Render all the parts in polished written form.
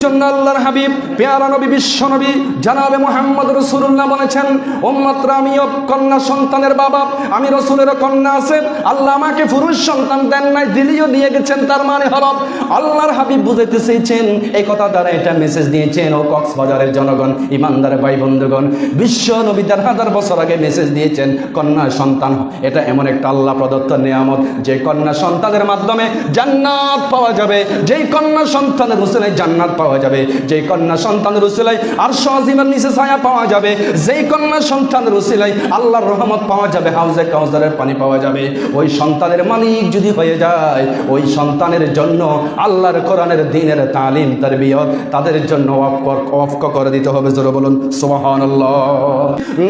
জন্য আল্লাহর হাবিব পেয়ারা নবী বিশ্ব নবী জনাবে মুহাম্মদ রাসূলুল্লাহ বলেছেন, উম্মতরা আমিও কন্যা সন্তানের বাবা, আমি রাসূলেরও কন্যা আছে। আল্লাহ আমাকে পুরুষ সন্তান দেন নাই, দিলিও দিয়ে গেছেন। তার মানে হলো আল্লাহর হাবিব বুঝাইতে চেয়েছেন, এই কথা দ্বারা এটা মেসেজ দিয়েছেন, ও কক্সবাজারের জনগণ, ইমানদার ভাই বন্ধুগণ, বিশ্ব নবী 1000 বছর আগে মেসেজ দিয়েছেন কন্যা সন্তান এটা এমন একটা আল্লাহ প্রদত্ত নিয়ামত, যে কন্যা সন্তানের মাধ্যমে জান্নাত পাওয়া যাবে, যেই কন্যা সন্তানের উসিলায় জান্নাত পাওয়া যাবে, যেই কন্যা সন্তানের উসিলায় আরশ আজিমের নিচে ছায়া পাওয়া যাবে, যেই কন্যা সন্তানের উসিলায় আল্লাহর রহমত পাওয়া যাবে, হাউজে কাউসারের পানি পাওয়া যাবে। ওই সন্তানের মালিক যদি হয়ে যায়, ওই সন্তানের জন্য আল্লাহর কোরআনের দ্বীনের তালিম তারবিয়ত তাদের জন্য ওয়াকফ করে দিতে হবে। জোরে বলুন সুবহানাল্লাহ।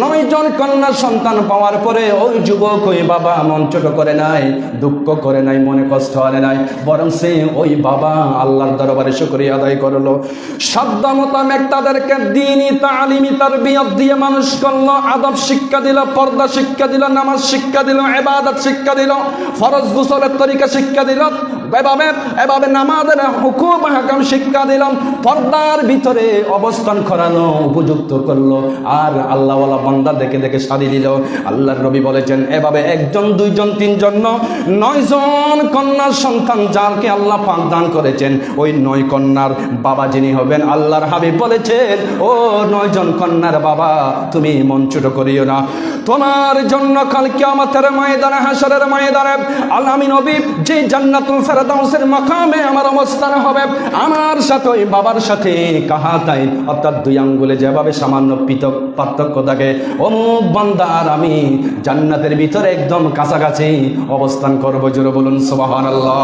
9 জন কন্যা সন্তান পাওয়ার পরে ওই যুবক, ওই বাবা মন ছোট করে নাই, দুঃখ করে নাই, মনে কষ্ট হয় নাই, বরং সে ওই বাবা আল্লাহর দরবারে শুকরিয়া আদায় করলো। সাধ্য মোতাবেক তাদেরকে দ্বীনি তালিমি তারবিয়ত দিয়ে মানুষ করলো, আদব শিক্ষা দিল, পর্দা শিক্ষা দিল, নামাজ শিক্ষা দিল, ইবাদত শিক্ষা দিল, ফরজ গোসলের তরিকা শিক্ষা দিল, এভাবে নামাজের হুকুম হাকাম শিক্ষা দিলাম, পর্দার ভিতরে অবস্থান করানো উপযুক্ত করলো, আর আল্লাহওয়ালা বান্দা দেখে দেখে শাড়ি দিল। আল্লাহর নবী বলেছেন, এভাবে 1 জন 2 জন 3 জন 9 জন কন্যার সন্তান যাকে আল্লাহ পাক দান করেছেন, ওই 9 কন্যার বাবা যিনি হবেন, আল্লাহর হাবিব বলেছেন, ও 9 জন কন্যার বাবা, তুমি মন ছোট করিও না, তোমার জন্য কাল কিয়ামতের ময়দানে, হাসরের ময়দানে আমি নবী যে জান্নাতুল ফেরদাউসের মাকামে আমার অবস্থান হবে, আমার সাথে ওই বাবার সাথে কাহাতাইন অর্থাৎ 2 আঙ্গুলে যেভাবে সামান্য পার্থক্য থাকে, অমুক বান্দা আর আমি জান্নাতের ভিতরে একদম কাছাকাছি অবস্থান করবো। জোরে বলুন সুবহানাল্লাহ।